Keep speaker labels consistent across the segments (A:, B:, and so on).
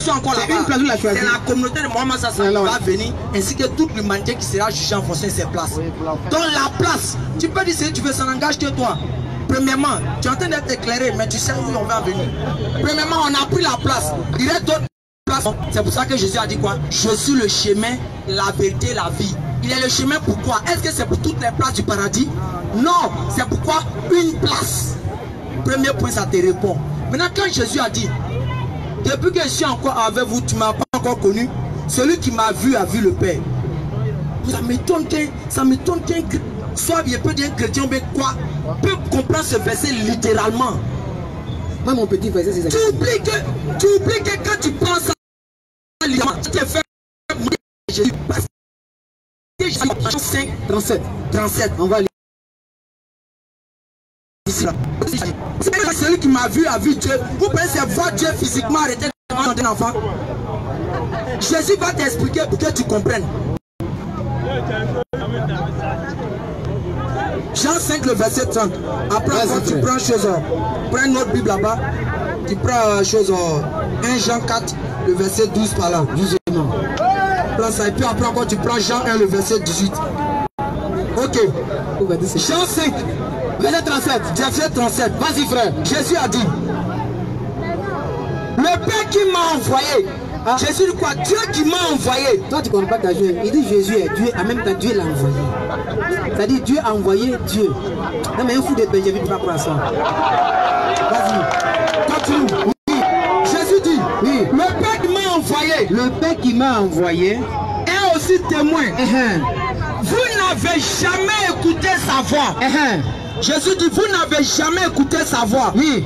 A: encore là-bas. C'est la communauté de Mohamed Sassan qui va venir, ainsi que toute l'humanité qui sera jugée en fonction de ses places. Donc la place, tu peux dire si tu veux, ça n'engage que toi. Premièrement, tu es en train d'être éclairé, mais tu sais où on va venir. Premièrement, on a pris la place. Il reste d'autres places. C'est pour ça que Jésus a dit quoi? Je suis le chemin, la vérité, la vie. Il est le chemin pourquoi? Est-ce que c'est pour toutes les places du paradis? Non, c'est pourquoi une place. Premier point, ça te répond. Maintenant, quand Jésus a dit, depuis que je suis encore avec vous, tu ne m'as pas encore connu, celui qui m'a vu a vu le Père. Ça m'étonne qu'un soit il peut dire un chrétien, mais quoi, peut comprendre ce verset littéralement.
B: Moi, mon petit verset, c'est ça.
A: Tu oublies que quand tu prends ça, tu te fais Jésus. Parce que Jésus, 5, 37, on va lire. C'est celui qui m'a vu a vu Dieu. Vous pensez voir Dieu physiquement arrêté devant un enfant? Jésus va t'expliquer pour que tu comprennes. Jean 5, le verset 30. Après, quand tu prends chose, prends une autre Bible là-bas. Tu prends chose 1 Jean 4, le verset 12 par là. Prends ça. Et puis après, encore, tu prends Jean 1, le verset 18. Ok. Jean 5. Verset 37, verset 37, vas-y frère. Jésus a dit, le Père qui m'a envoyé, Jésus dit quoi? Dieu qui m'a envoyé.
B: Toi tu comprends pas ta Dieu. Il dit Jésus est Dieu, en même temps Dieu l'a envoyé. C'est-à-dire Dieu a envoyé Dieu. Non mais un fou de paix, je ne vais pas croire ça.
A: Vas-y, continue. Oui. Jésus dit, oui. Le Père qui m'a envoyé.
B: Le Père qui m'a envoyé
A: est aussi témoin. Vous n'avez jamais écouté sa voix. Jésus dit, vous n'avez jamais écouté sa voix. Oui.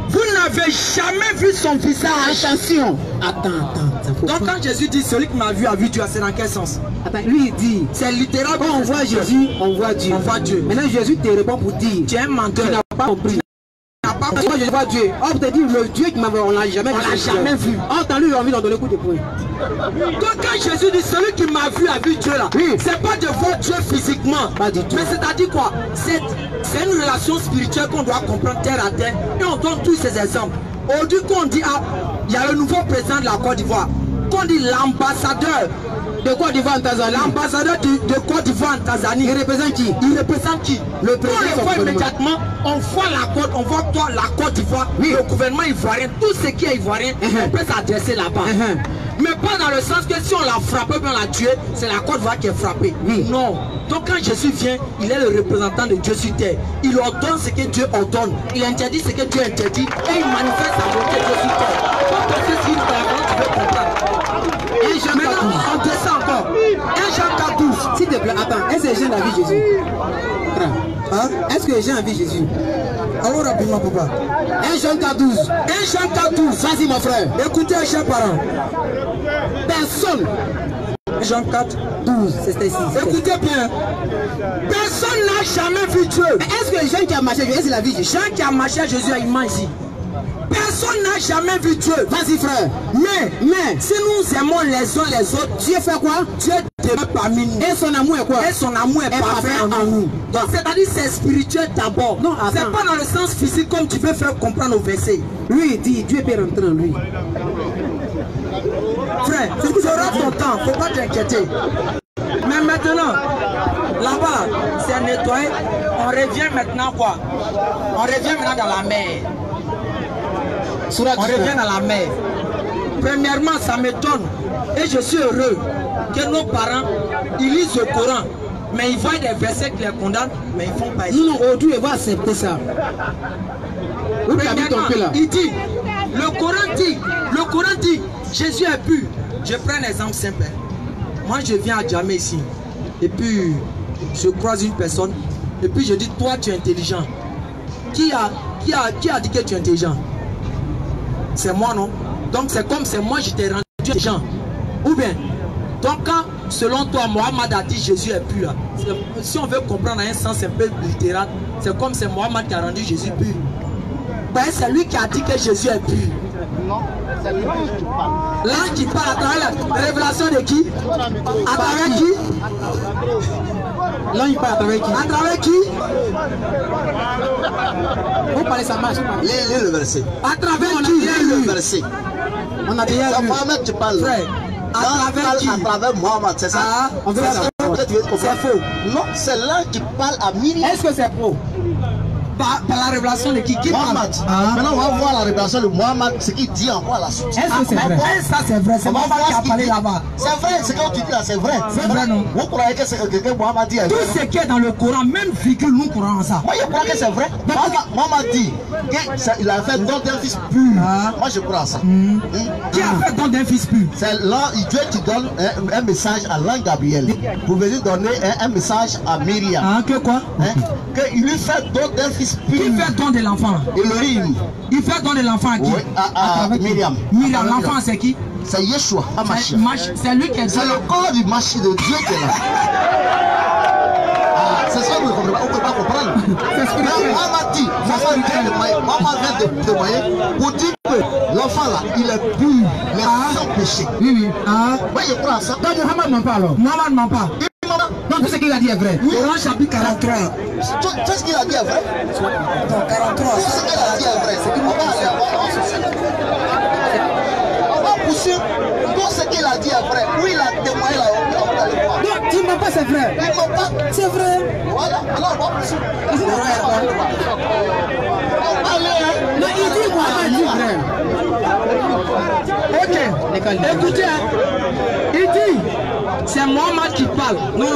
A: Vous n'avez jamais vu son visage.
B: Attention. Attends.
A: Donc quand Jésus dit, celui qui m'a vu a vu Dieu, c'est dans quel sens?
B: Attends, lui il dit,
A: c'est littéral.
B: Quand on voit Jésus, on voit Dieu.
A: On voit Dieu.
B: Maintenant Jésus te répond pour dire,
A: tu es un menteur.
B: Tu n'as pas compris. Moi je vois Dieu. On te dit le Dieu qui m'avait, on l'a jamais vu. On t'a lui envie d'en donner coup de poing.
A: Donc quand Jésus dit celui qui m'a vu a vu Dieu là, oui. C'est pas de voir Dieu physiquement.
B: Pas du tout.
A: Mais c'est-à-dire quoi? C'est une relation spirituelle qu'on doit comprendre terre à terre. Et on donne tous ces exemples. Aujourd'hui qu'on dit il y a le nouveau président de la Côte d'Ivoire. Qu'on dit l'ambassadeur
B: de Côte d'Ivoire en Tanzanie.
A: L'ambassadeur de Côte d'Ivoire en Tanzanie.
B: Il représente qui?
A: Il représente qui?
B: Le président.
A: On le voit immédiatement, on voit on voit toi la Côte d'Ivoire, oui. Le gouvernement ivoirien, tout ce qui est ivoirien, on peut s'adresser là-bas. Mais pas dans le sens que si on l'a frappé ou on l'a tué, c'est la Côte d'Ivoire qui est frappée. Oui. Non. Donc quand Jésus vient, il est le représentant de Dieu sur terre. Il ordonne ce que Dieu ordonne. Il interdit ce que Dieu interdit. Et il manifeste sa volonté de Dieu sur terre. Pas parce que si tu veux comprendre. Maintenant, on descend encore. 1 Jean 4, 12.
B: S'il te plaît, attends. Est-ce que Jean a vu Jésus? Est-ce que Jean a vu Jésus?
A: Alors rapidement, papa.
B: 1 Jean 4, 12.
A: 1 Jean 4, 12.
B: Vas-y, mon frère.
A: Écoutez un cher parent.
B: Personne.
A: Jean 4, 12.
B: C'est ici.
A: Écoutez bien. Personne n'a jamais vu Dieu.
B: Mais est-ce que Jean qui a marché, est-ce qu'il a vu Jésus?
A: Jean qui a marché à Jésus, il ment ici. Personne n'a jamais vu Dieu.
B: Vas-y frère.
A: Mais si nous aimons les uns les autres,
B: Dieu fait quoi?
A: Dieu demeure parmi nous.
B: Et son amour est quoi?
A: Et son amour est parfait en nous. Donc c'est-à-dire c'est spirituel d'abord.
B: Non,
A: c'est pas dans le sens physique comme tu veux faire comprendre au verset.
B: Lui il dit Dieu peut rentrer en lui.
A: Frère, tu auras ton temps, faut pas t'inquiéter. Mais maintenant, là-bas, c'est nettoyé. On revient maintenant quoi? On revient maintenant dans la mer. On revient dans la mer. Premièrement, ça m'étonne. Et je suis heureux que nos parents, ils lisent le Coran. Mais ils voient des versets qui les condamnent, mais ils font pas.
B: Non, aujourd'hui, ils vont accepter ça.
A: Premièrement, il dit, le Coran dit, Jésus est pur. Je prends un exemple simple. Moi, je viens à Djamé ici. Et puis, je croise une personne. Et puis, je dis, toi, tu es intelligent. Qui a dit que tu es intelligent? C'est moi, non? Donc c'est comme c'est moi je t'ai rendu intelligent. Ou bien, donc quand selon toi Mohammed a dit Jésus est pur, si on veut comprendre à un sens un peu littéral, c'est comme c'est Mohammed qui a rendu Jésus pur. Ben, c'est lui qui a dit que Jésus est pur.
C: Non, c'est l'ange qui parle.
A: L'ange qui parle à travers la révélation de qui? À travers qui?
B: L'ange parle à travers qui?
A: À travers qui?
B: Vous parlez ça marche.
C: Lis le verset.
A: À travers qui?
C: Lis le verset.
B: On a déjà
C: C'est
B: vu.
C: Mohamed tu parles.
A: Frère,
C: À travers Mohamed, c'est ça?
A: Ah,
B: on veut savoir.
C: C'est faux. Non, c'est l'un qui parle à Myriam.
B: Est-ce que c'est pro?
A: par la révélation de qui parle.
C: Mohamed. Maintenant, on va voir la révélation de Mohamed, ce qu'il dit encore à la suite.
B: Est-ce que c'est vrai?
A: Ça c'est vrai, c'est Mohamed qui a parlé là-bas.
C: C'est vrai, ce que tu dis là, c'est vrai.
A: C'est vrai, non?
C: Vous croyez que c'est que Mohamed dit?
A: Tout ce qui est dans le Coran, même virgule, nous croyons en ça.
C: Moi, je crois que c'est vrai. Mohamed dit qu'il a fait don d'un fils pur. Moi, je crois à ça.
A: Qui a fait don d'un fils pur?
C: C'est là, Dieu qui donne un message à l'ange Gabriel pour venir donner un message à Myriam.
A: Ah, que quoi?
C: Qu'il lui fait don d'un fils pur.
A: Qui fait don de l'enfant?
C: Elohim.
A: Il fait don de l'enfant à qui?
C: Oui, à Myriam.
A: Myriam, l'enfant c'est qui?
C: C'est Yeshua, pas Mashiach.
A: C'est lui qui est
C: C'est le corps du Mashiach de Dieu qui est là. C'est ça que vous ne pouvez pas comprendre. Maman dit, maman vient de témoigner pour dire que l'enfant là, il est pur, mais sans péché.
B: Oui.
C: Moi je crois à ça.
B: Donc Mohamed ment pas alors.
A: Mohamed ment pas.
B: Donc tout ce qu'il a dit est vrai.
A: Coran chapitre 43.
C: Tout ce qu'il a dit est vrai.
A: 43.
C: Tout ce qu'il a dit est vrai. On va pousser. Tout ce qu'il a dit est vrai. Oui, il a témoigné là.
B: Donc tu ne mens pas, c'est vrai.
C: Il ment pas.
B: C'est vrai.
C: Voilà. Alors on va pousser.
B: Non, il dit Mohamed dit vrai.
A: Ok. Écoutez, il dit, c'est Mohamed qui parle. Non.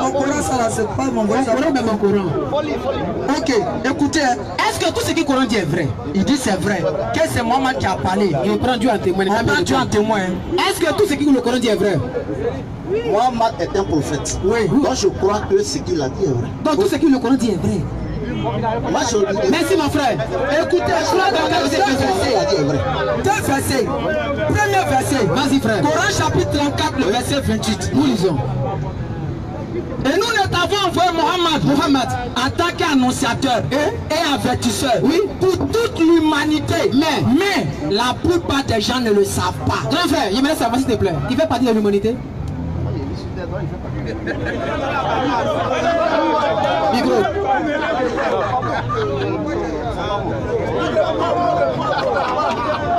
A: Mon Coran, ça là, c'est pas mon Coran.
B: Mon Coran.
A: Ok, écoutez, est-ce que tout ce que le Coran dit est vrai? Il dit c'est vrai. Que c'est Mohamed qui a parlé.
B: On prend Dieu en témoin.
A: On prend Dieu en témoin.
B: Est-ce que tout ce que le Coran dit est vrai?
C: Mohamed est un prophète.
A: Oui.
C: Donc je crois que ce qu'il a dit est vrai.
B: Donc tout ce que le Coran dit est vrai.
C: Moi je
B: Merci mon frère.
A: Écoutez, je crois que
C: ce qu'il a dit est vrai.
A: deux versets. Premier verset.
B: Vas-y frère.
A: Coran chapitre 34, le verset 28.
B: Nous lisons.
A: Et nous ne t'avons envoyé Mohamed en tant qu'annonciateur et avertisseur pour toute l'humanité. Mais la plupart des gens ne le savent pas.
B: Grand frère, j'aimerais savoir s'il te plaît. Il fait partie de l'humanité? Micro.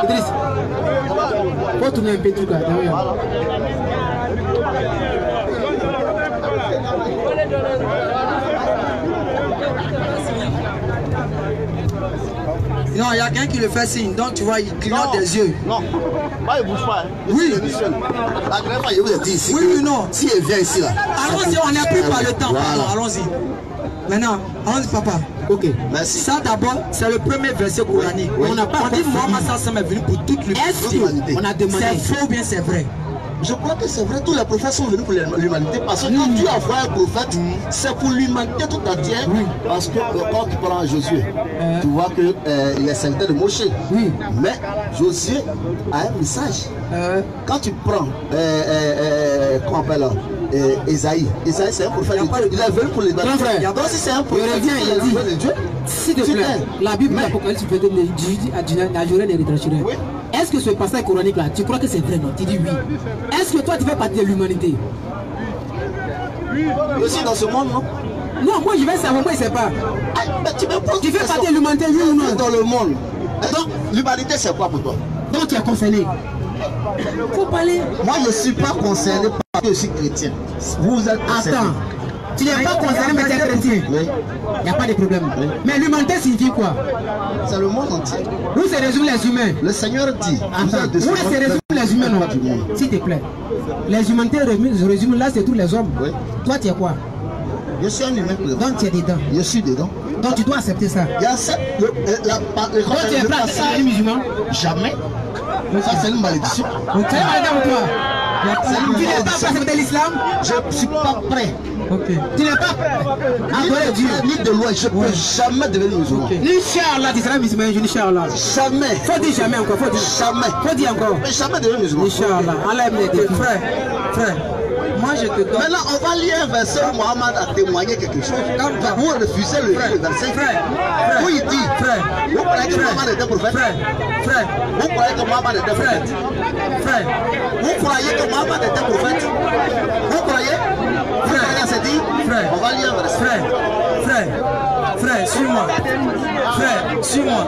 B: Idriss, faut tourner un peu de truc là.
A: Non, il y a quelqu'un qui le fait signe, donc tu vois, il clignote des yeux.
C: Non, moi il bouge pas.
A: Oui.
C: La grande fois, je vous ai dit ici.
A: Oui, non.
C: Si elle vient ici là.
A: Allons-y, on n'est plus par le temps.
C: Voilà.
A: Allons-y. Maintenant, allons-y, papa.
B: Ok.
C: Merci.
A: Ça d'abord, c'est le premier verset coranique.
C: Oui.
A: On n'a pas dit Mohamed Sassam est venu pour toute l'humanité.
B: On a demandé.
A: C'est faux ou bien c'est vrai?
C: Je crois que c'est vrai, tous les prophètes sont venus pour l'humanité. Parce que quand Dieu envoie un prophète, c'est pour l'humanité tout entière. Parce que quand tu prends Josué, tu vois qu'il est serviteur de Moshe.
B: Oui.
C: Mais Josué a un message. Quand tu prends, comment on appelle là, Esaïe c'est un prophète de Dieu. Il est venu pour les bâtiments. Donc si c'est un prophète de Dieu,
B: s'il te plaît, la Bible, l'Apocalypse, tu peux dire la journée des retrancheraient. Est-ce que ce passage coranique là, tu crois que c'est vrai? Non, tu dis oui. Est-ce que toi tu fais partie de l'humanité?
C: Aussi dans ce monde, non?
B: Non, moi je vais savoir, moi je sais pas.
C: Mais tu
B: fais partie de l'humanité, oui ou non?
C: Dans le monde. Donc l'humanité c'est quoi pour toi?
B: Donc tu es concerné. Faut parler.
C: Moi je ne suis pas concerné parce que je suis chrétien. Vous êtes concerné.
B: Attends. Tu n'es pas concerné mais tu es chrétien.
C: Oui.
B: Il n'y a pas de problème.
C: Oui.
B: Mais l'humanité signifie quoi?
C: C'est le monde entier.
B: Où se résument les humains?
C: Le Seigneur dit.
B: Attends, où se résument les humains non? S'il te plaît. Les humanités se résument là, c'est tous les hommes.
C: Oui.
B: Toi tu es quoi?
C: Je suis un humain.
B: Donc tu es dedans.
C: Je suis dedans.
B: Donc tu dois accepter ça.
C: Il y a ça.
B: Donc tu es prêt à être musulman?
C: Jamais. Ça c'est une malédiction.
B: C'est une malédiction pour toi. Tu n'es pas prêt à accepter l'islam?
C: Je ne suis pas prêt.
B: Ok. Tu n'es pas prêt à adorer Dieu?
C: Ni de loin, je ne peux jamais devenir musulman.
B: Inch'Allah, tu seras musulman, Inch'Allah.
C: Jamais.
B: Faut dire jamais encore, faut dire.
C: Jamais.
B: Faut dire encore.
C: Mais jamais devenir musulman.
B: Inch'Allah. Allah aime les défis.
A: Frère, moi je te donne.
C: Maintenant, on va lire un verset où Mohamed a témoigné quelque chose. Vous refusez le verset.
A: Frère,
C: où il dit, vous croyez que Mohamed était prophète?
A: Frère,
C: vous croyez que Mohamed était prophète?
A: frère,
C: vous croyez que Mohamed était prophète? Vous croyez? Frère, c'est dit?
A: Frère,
C: on va lire un verset.
A: Frère, Frère, suis-moi. Frère, suis-moi.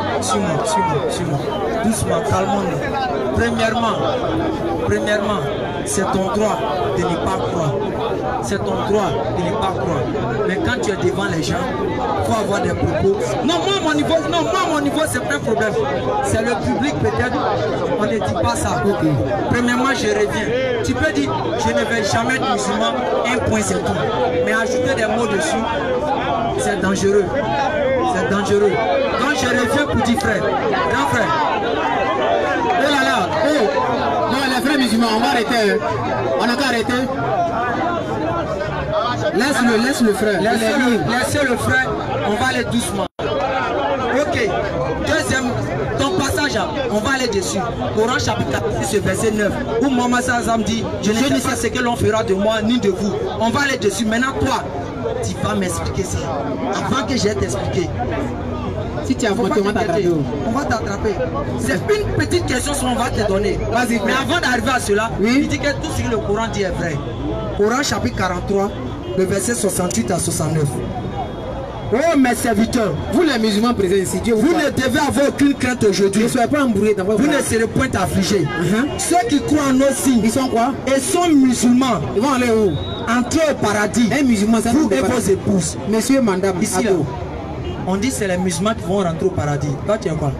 A: Doucement, calmons-nous. Premièrement, c'est ton droit de ne pas croire. C'est ton droit de ne pas croire. Mais quand tu es devant les gens, il faut avoir des propos. Non, moi, à mon niveau, c'est pas un problème. C'est le public, peut-être. On ne dit pas ça. Okay. Premièrement, je reviens. Tu peux dire, je ne vais jamais être musulman. Un point, c'est tout. Mais ajouter des mots dessus, c'est dangereux. C'est dangereux. Donc, je reviens pour dire, frère. Grand frère.
B: Oh là là. Oh. Non, les frères musulmans, on va arrêter. On a qu'à arrêter. Laisse le frère.
A: Laissez le frère, on va aller doucement. Ok. Deuxième, ton passage, on va aller dessus. Coran chapitre 4, verset 9. Où Mohammed Sallam dit, je ne sais pas ce que l'on fera de moi ni de vous. On va aller dessus. Maintenant, toi, tu vas m'expliquer ça. Avant que j'aie t'expliquer.
B: Si tu as voté, on va t'attraper.
A: On va t'attraper. C'est une petite question qu'on va te donner.
B: Vas-y.
A: Mais avant d'arriver à cela,
B: oui?
A: Il dit que tout ce que le Coran dit est vrai. Coran chapitre 43, le verset 68 à 69. Oh mes serviteurs,
B: vous les musulmans présents ici, Dieu
A: vous ne devez avoir aucune crainte aujourd'hui.
B: Ne soyez pas embrouillés dans votre
A: vous ne serez point affligés. Ceux qui croient en nos signes,
B: ils sont quoi?
A: Ils sont musulmans.
B: Ils vont aller où?
A: Entrer au paradis.
B: Un musulman, ça
A: vous et vos épouses.
B: Monsieur, madame,
A: ici là, on dit c'est les musulmans qui vont rentrer au paradis. Toi tu es quoi?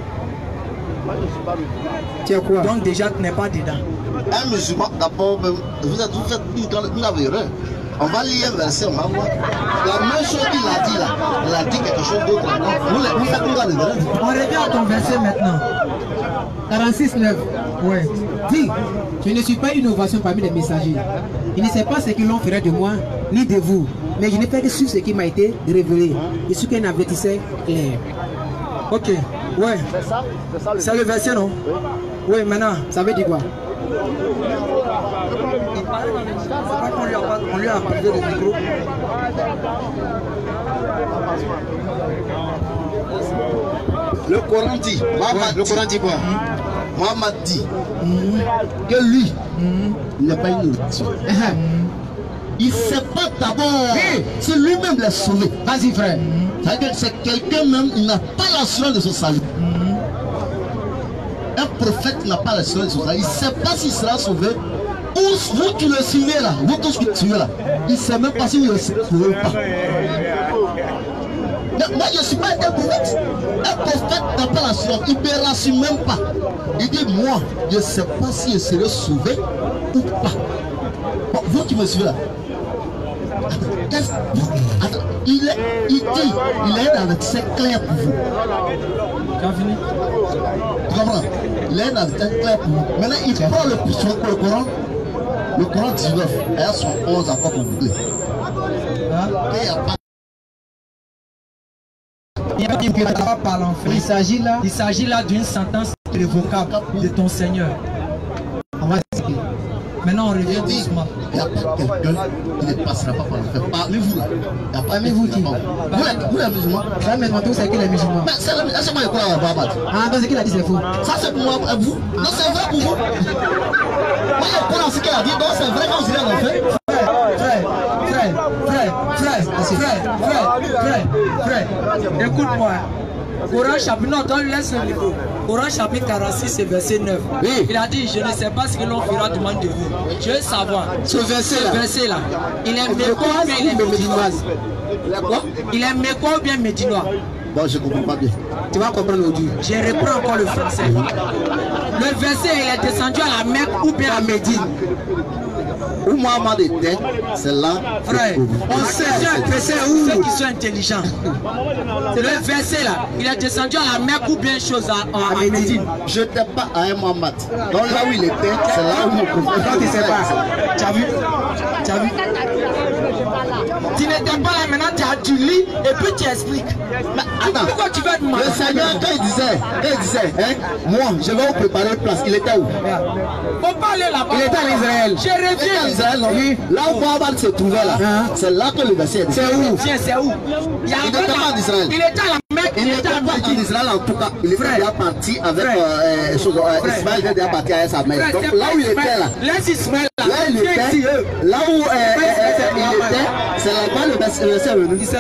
B: Tu es quoi?
A: Donc déjà tu n'es pas dedans.
C: Un musulman, d'abord, vous faites une erreur. On va lire un verset, on va voir. La même chose qu'il a dit là, il a dit quelque chose d'autre. Vous faites une erreur.
A: On revient à ton verset maintenant.
B: 46-9.
A: Ouais.
B: Dis, je ne suis pas une innovation parmi les messagers. Je ne sais pas ce que l'on ferait de moi, ni de vous. Mais je n'ai fait que suivre ce qui m'a été révélé. Je suis qu'un avertisseur clair.
A: Ok, ouais. C'est le verset, non? Oui, maintenant.
B: Ça veut dire quoi?
A: On lui a appelé le micro.
C: Le Coran dit,
B: le Coran dit quoi?
C: Mohammed dit que lui n'est pas une innovation. Il ne sait pas d'abord, c'est lui-même l'a sauvé.
B: Vas-y frère.
C: C'est quelqu'un même, il n'a pas l'assurance de son salut. Un prophète n'a pas l'assurance de son salut. Il ne sait pas s'il sera sauvé. Ou vous qui le suivez là, vous tous qui le suivez là, il ne sait même pas s'il ne le sauve pas. Moi je ne suis pas un prophète. Un prophète n'a pas l'assurance, il ne me rassure même pas. Il dit moi, je ne sais pas si je serai sauvé ou pas. Bon, vous qui me suivez là, il dit, il est un avertisseur clair pour vous.
A: Tu as fini?
C: Tu comprends? Il est un avertisseur clair pour vous. Maintenant, il prend le Coran. Le Coran 19, elles sont 11 encore pour vous.
B: Il
A: s'agit là d'une sentence irrévocable de ton Seigneur. Maintenant on revient doucement.
C: Il n'y a pas quelqu'un qui ne passera pas par le fait. Parlez-vous là. Il n'y a pas vous qui. Vous les musulmans.
B: Ça maintenant tout c'est que les musulmans.
C: Mais c'est moi qui crois à Babat.
B: Ah donc c'est qu'il a dit c'est faux.
C: Ça c'est pour moi, vous. Non c'est vrai pour vous. Moi je crois ce qu'il a dit, donc c'est vrai quand vous irez en enfer.
A: Frère, écoute-moi. Coran chapitre, non, donc laisse le niveau. Coran chapitre 46 et verset 9.
B: Oui.
A: Il a dit, je ne sais pas ce que l'on fera du monde de vous. Je veux savoir.
B: Ce verset
A: là. Il est mécois ou bien il est médinois? Il est mécois ou bien médinois?
C: Bon, je ne comprends pas bien.
B: Tu vas comprendre aujourd'hui.
A: Je reprends encore le français. Le verset, il est descendu à la Mecque ou bien à Médine?
C: Où Mohammed était, c'est là.
A: Frère, on sait où ceux qui sont intelligents. C'est le verset là. Il est descendu à la Mecque ou bien chose à Médine.
C: Je n'étais pas à un Mohammed. Donc là où il était, c'est là où il
A: tu sais pas. Tu as vu? Tu as vu? Tu n'étais pas là, maintenant tu lis et puis tu expliques. Mais attends, pourquoi tu vas demander?
C: Le Seigneur, quand il disait, hein, moi, je vais vous préparer une place. Il était où?
A: Faut pas aller là-bas.
B: Il était en Israël.
A: Je reviens.
C: En Israël, non? Là où Mohammed se trouvait là, c'est là que le verset est.
A: C'est où? Tiens, c'est où?
C: Il n'était pas en Israël.
A: Il était à la Mecque.
C: Il n'était pas en Israël en tout cas. Il était déjà parti avec Ismaël, il était déjà parti avec sa mère. Donc là où il était là.
A: Laisse Ismaël là.
C: Là il était. Là où il était, C'est là-bas le verset est venu.
A: Tu sais,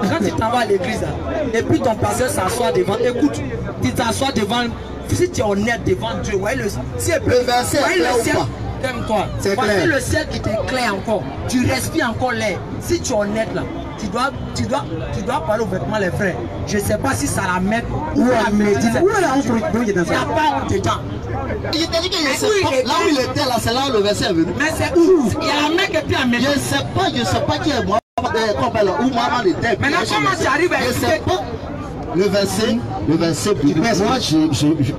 A: quand tu t'en vas à l'église, et puis ton pasteur s'assoit devant, écoute, tu t'assois devant, si tu es honnête devant Dieu, voyez le ciel,
C: le verset est clair ou pas?
A: Calme-toi. Voici le ciel qui t'éclaire encore. Tu respires encore l'air. Si tu es honnête là, tu dois parler ouvertement les frères. Je ne sais pas si ça la met ou la médite.
B: Où est la honte?
A: Il n'y a pas honte dedans.
C: Il t'a dit que là où il était là, c'est là où le verset est venu.
A: Mais c'est où? Il y a la main qui est à mettre.
C: Je ne sais pas qui est moi. Où Mohamed était.
A: Maintenant comment tu arrives à expliquer?
C: Le verset, moi,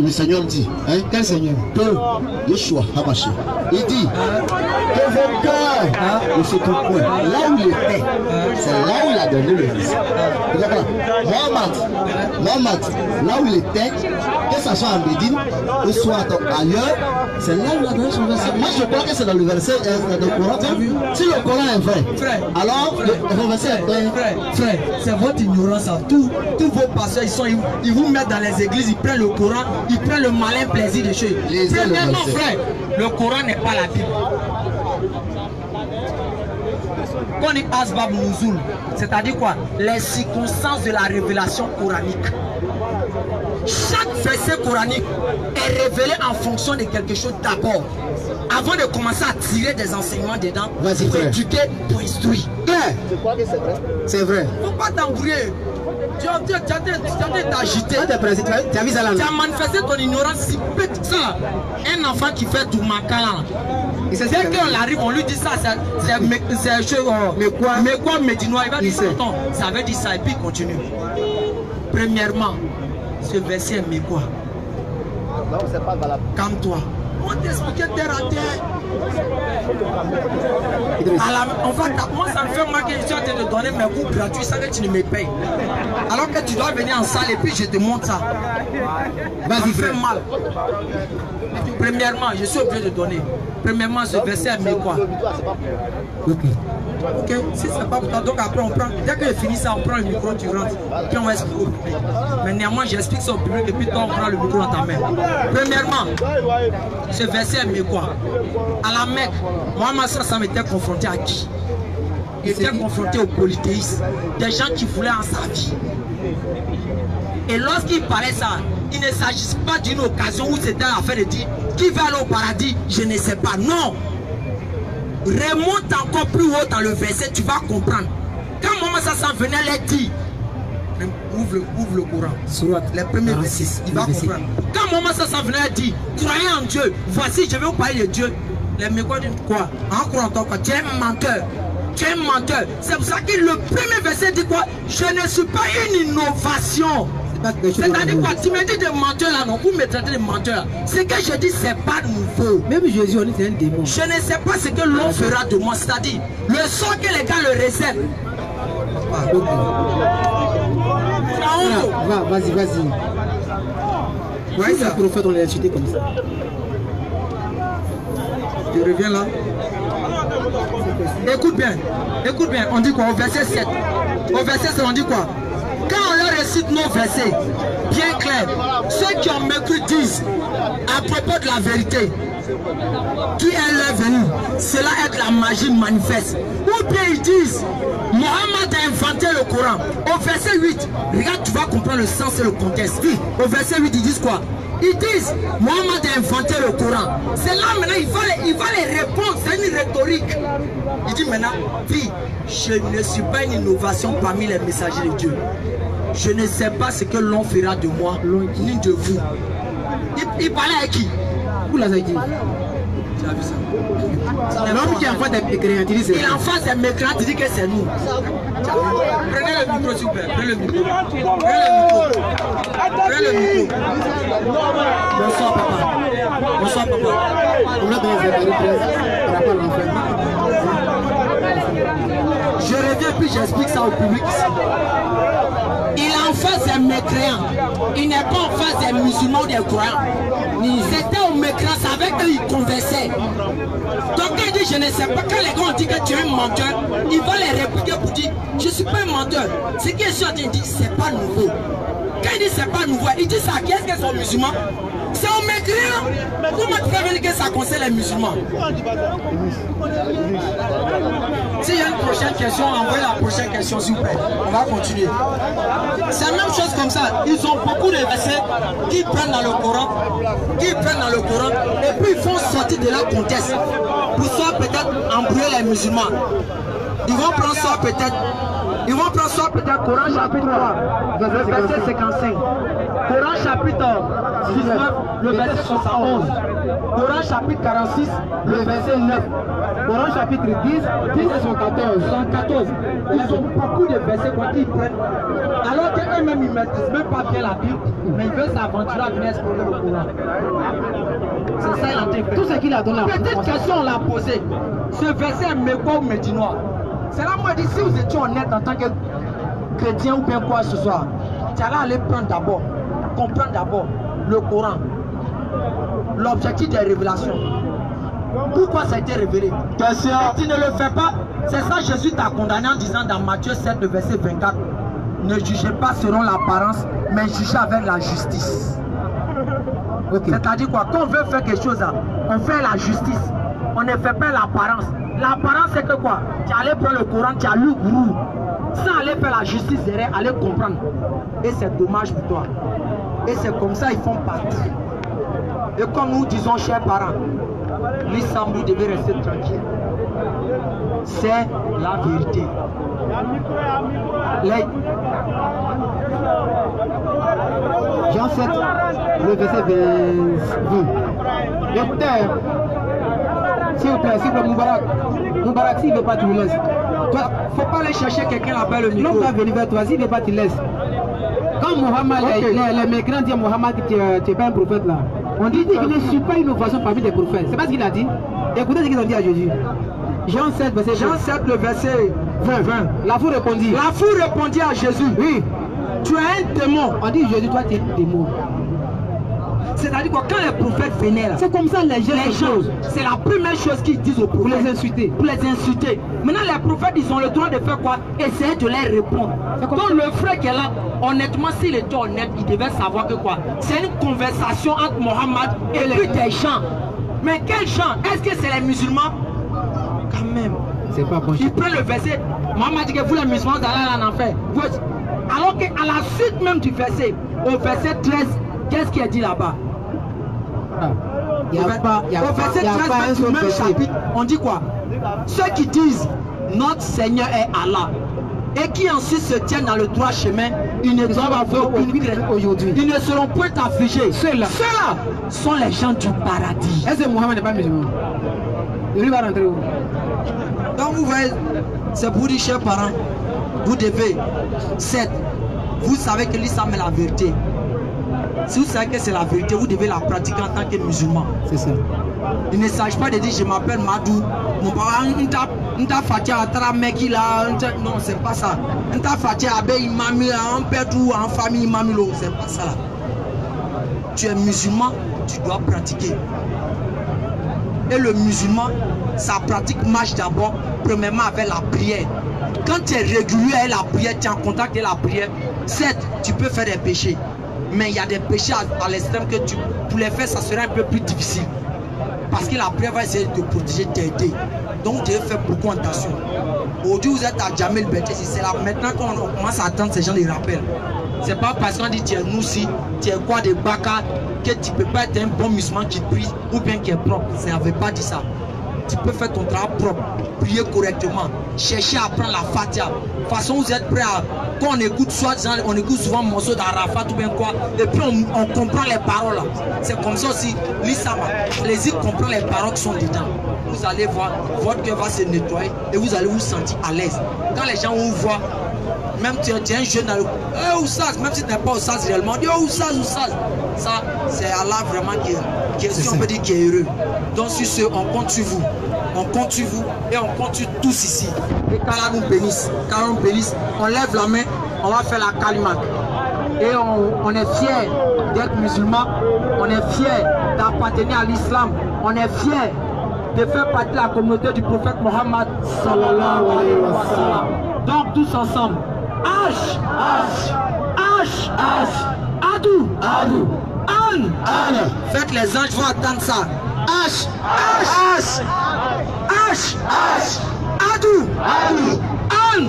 C: le Seigneur dit, hein,
B: Quel Seigneur?
C: Que Yeshua Hamashi, il dit que vos cœurs ne se trompent point. Là où il était, c'est là où il a donné le verset. Mohamed, là où il était, que ce soit en Médine ou soit ailleurs, c'est là où il a donné son verset. Moi, je crois que c'est dans le verset, dans le Coran. Si le Coran est vrai, alors le verset est vrai.
A: Frère, c'est votre ignorance. Tous vos pasteurs, ils vous mettent dans les églises, ils prennent le Coran, ils prennent le malin plaisir des choses. Premièrement, frère, le Coran n'est pas la Bible. Quand on dit Asbab Nuzul, c'est-à-dire quoi? Les circonstances de la révélation coranique. Chaque verset coranique est révélé en fonction de quelque chose d'abord. Avant de commencer à tirer des enseignements dedans, pour éduquer, pour instruire.
C: Tu crois que c'est vrai?
B: C'est vrai.
A: Faut pas t'embrouiller. Tu as agité.
B: Tu as mis ça là.
A: Tu as manifesté ton ignorance si peu que ça. Un enfant qui fait tout makala. Dès qu'on arrive, on lui dit ça, c'est chose. Mais quoi, médinois, il va dire ça. Ça veut dire ça et puis il continue. Premièrement, ce verset mais quoi? Calme-toi. On t'expliquait terre à terre. Moi, ça me fait mal que je suis en train de donner mes cours gratuits sans que tu ne me payes. Alors que tu dois venir en salle et puis je te montre ça. Ça me fait mal. Premièrement, je suis obligé de donner. Premièrement, ce verset mais quoi? Ok, si c'est pas pour toi, donc après on prend. Dès que je finis ça, on prend le micro, tu rentres. Puis on va expliquer au public. Mais néanmoins, j'explique ça au public et puis toi, on prend le micro dans ta main. Premièrement, ce verset mais quoi? À la Mecque, Mohamed Sassam était confronté à qui? Il était confronté aux polythéistes, des gens qui voulaient en sa vie. Et lorsqu'il parlait ça, il ne s'agissait pas d'une occasion où c'était l'affaire de dire qui va aller au paradis, je ne sais pas. Non! Remonte encore plus haut dans le verset, tu vas comprendre. Quand Mohamed Sassam venait les dire, ouvre le Coran, les premiers versets, il va comprendre. Quand Mohamed Sassam venait dire, croyez en Dieu, voici je vais vous parler de Dieu. Les mécois disent quoi? En croyant quoi? Tu es un menteur. Tu es un menteur. C'est pour ça que le premier verset dit quoi? Je ne suis pas une innovation. C'est-à-dire quoi? Tu me dis des menteurs là, non? Vous me traitez de menteurs. Ce que je dis, c'est pas nouveau.
B: Même Jésus, on est un démon.
A: Je ne sais pas ce que l'on fera de moi. C'est-à-dire, le sort que les gars le réservent.
B: Vas-y. Ouais, c'est un prophète, on l'a insulté comme ça.
A: Tu reviens là. Écoute bien, on dit quoi au verset 7? Au verset 7, on dit quoi? Quand on leur récite nos versets, bien clair, ceux qui ont mécru disent à propos de la vérité, qui est leur venue, cela est la magie manifeste. Ou bien ils disent, Mohamed a inventé le Coran. Au verset 8, regarde, tu vas comprendre le sens et le contexte. Au verset 8, ils disent quoi? Ils disent, Mohamed a inventé le Coran. C'est là maintenant, il va les répondre, c'est une rhétorique. Il dit maintenant, fille, je ne suis pas une innovation parmi les messagers de Dieu. Je ne sais pas ce que l'on fera de moi, ni de vous. Il parlait avec qui?
B: Vous l'avez dit.
A: Tu as vu ça?
B: L'homme qui envoie des mécréants, il dit
A: il envoie des mécréants, il dit que c'est nous. Prenez le micro s'il vous plaît. Prenez le micro. Prenez le micro. Bonsoir papa. Bonsoir papa.
B: On a donné des par rapport à l'enfant.
A: Je reviens puis j'explique ça au public ici. Il est en face des mécréants. Il n'est pas en face des musulmans ou des croyants. C'était aux mécréants, c'est avec eux qu'il conversait. Donc il dit, je ne sais pas, quand les gars ont dit que tu es un menteur, il va les répliquer pour dire, je ne suis pas un menteur. Ce qui est sûr, il dit, c'est pas nouveau. Quand il dit c'est pas nouveau, il dit ça à qui? Est-ce qu'ils sont musulmans? C'est un mécréant. Comment tu peux venir que ça concerne les musulmans? S'il y a une prochaine question, envoyez la prochaine question s'il vous plaît. On va continuer. C'est la même chose comme ça. Ils ont beaucoup de versets qui prennent dans le Coran, et puis ils font sortir de leur contexte pour soit peut-être embrouiller les musulmans. Ils vont prendre ça peut-être. Coran chapitre 3, verset 55. Coran chapitre 19, le verset 71. Coran chapitre 46, le verset 9. Coran chapitre 10 et 114. Ils ont beaucoup de versets qu'ils prennent. Alors qu'eux-mêmes ils ne maîtrisent même pas bien la Bible, mais ils veulent s'aventurer à venir explorer le Coran. C'est ça l'intérêt. Tout ce qu'il a donné. Petite question on l'a posée. Ce verset est mécois ou médinois? C'est là moi je dis si vous étiez honnête en tant que chrétien ou bien quoi ce soir, tu allais aller prendre d'abord, comprendre d'abord le Coran, l'objectif des révélations. Pourquoi ça a été révélé? Si tu ne le fais pas, c'est ça Jésus t'a condamné en disant dans Matthieu 7, le verset 24, ne jugez pas selon l'apparence, mais jugez avec la justice. Okay. C'est-à-dire quoi? Quand on veut faire quelque chose, on fait la justice, on ne fait pas l'apparence. L'apparence c'est que quoi? Tu allais prendre le Coran, tu as lu gourou, sans aller faire la justice derrière, aller comprendre. Et c'est dommage pour toi. Et c'est comme ça ils font partie. Et comme nous disons, chers parents, l'islam, vous devez rester tranquille. C'est la vérité. Jean 7, le verset 20. Docteur, s'il vous plaît, Moubarak, s'il ne veut pas, tu le laisses. Toi, faut pas aller chercher quelqu'un là-bas le micro. Non, va venir vers toi, s'il ne veut pas, tu laisses. Quand Mohammed, les mécréants disent à Mohammed que tu n'es pas un prophète là, on dit qu'il ne suit pas une innovation parmi les prophètes. C'est pas ce qu'il a dit. Écoutez ce qu'ils ont dit à Jésus. Jean 7, le verset 20. La foule répondit à Jésus. Oui. Tu es un démon. On dit Jésus, toi tu es un démon. C'est-à-dire que quand les prophètes venaient là, c'est comme ça les gens, c'est la première chose qu'ils disent aux prophètes. Pour les insulter. Maintenant les prophètes ils ont le droit de faire quoi? Essayer de les répondre. Donc le frère qui est là, honnêtement s'il était honnête, il devait savoir que quoi? C'est une conversation entre Mohammed et puis des gens. Mais quels gens? Est-ce que c'est les musulmans? Quand même. C'est pas bon. Il prend le verset. Mohammed dit que vous les musulmans vous allez en enfer. Alors qu'à la suite même du verset, au verset 13, qu'est-ce qu'il a dit là-bas? Au verset 13 du même chapitre, on dit quoi? Ceux qui disent notre Seigneur est Allah et qui ensuite se tiennent dans le droit chemin, ils ne doivent avoir aucune crainte aujourd'hui. Ils ne seront point affligés. Ceux-là sont les gens du paradis. Est-ce que Mohammed n'est pas musulman? Il va rentrer où? Donc vous voyez, c'est pour dire, chers parents, vous devez, vous savez que l'islam est la vérité. Si vous savez que c'est la vérité, vous devez la pratiquer en tant que musulman. C'est ça. Il ne s'agit pas de dire je m'appelle Madou, mon papa, nta fatia atara meki là, non c'est pas ça. Nta fatia abe imami en père ou en famille imami lo, c'est pas ça là. Tu es musulman, tu dois pratiquer. Et le musulman, sa pratique marche d'abord, premièrement avec la prière. Quand tu es régulier avec la prière, tu es en contact avec la prière, certes, tu peux faire des péchés. Mais il y a des péchés à l'extrême que pour les faire, ça sera un peu plus difficile. Parce que la prière va essayer de protéger, t'aider. Donc vous devez faire beaucoup attention. Aujourd'hui, vous êtes à Djamel Bété, c'est là maintenant qu'on commence à attendre ces gens les rappels. C'est pas parce qu'on dit tu es Noussi, tu es quoi de Baka, que tu ne peux pas être un bon musulman qui prie ou bien qui est propre. Ça n'avait pas dit ça. Tu peux faire ton travail propre, prier correctement, chercher à apprendre la fatia. De toute façon, vous êtes prêts à... Quand on écoute on écoute souvent un morceau d'Arafat ou bien quoi, et puis on comprend les paroles. C'est comme ça aussi, l'islam, allez-y comprendre les paroles qui sont dedans. Vous allez voir, votre cœur va se nettoyer et vous allez vous sentir à l'aise. Quand les gens vous voient, même tu es un jeune dans le... Oussaz, même si tu n'es pas Oussaz réellement, on dit Oussaz. Ça, c'est Allah vraiment qui est si on peut dire qui est heureux. Donc sur ce, on compte sur vous. On compte sur vous et on compte sur tous ici. Et qu'Allah nous bénisse. Quand on bénisse, on lève la main, on va faire la kalimat. Et on est fiers d'être musulmans. On est fiers d'appartenir à l'islam. On est fiers de faire partie de la communauté du prophète Mohammed sallallahu alayhi wa sallam. Donc tous ensemble. Adou. Faites les anges vont attendre ça. H. Adou. An.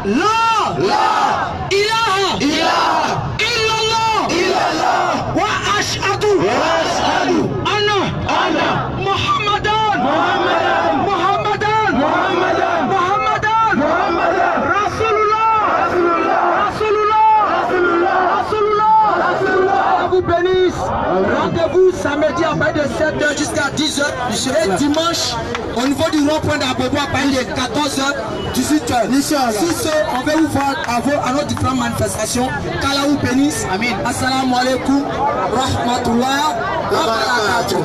A: La. Ilaha. Illallah. Wa ashhadu. Anna. Muhammadan. Rasulullah. Vous bénisse. Rendez-vous samedi à partir de 7h jusqu'à 10h. Et dimanche, au niveau du rond-point d'Abobo à partir de 14h, 18h. Si c'est, on va vous voir à nos différentes manifestations. Qu'Allah vous bénisse. Amin. Assalamu alaikum. Rahmatullah. Wa barakatuh.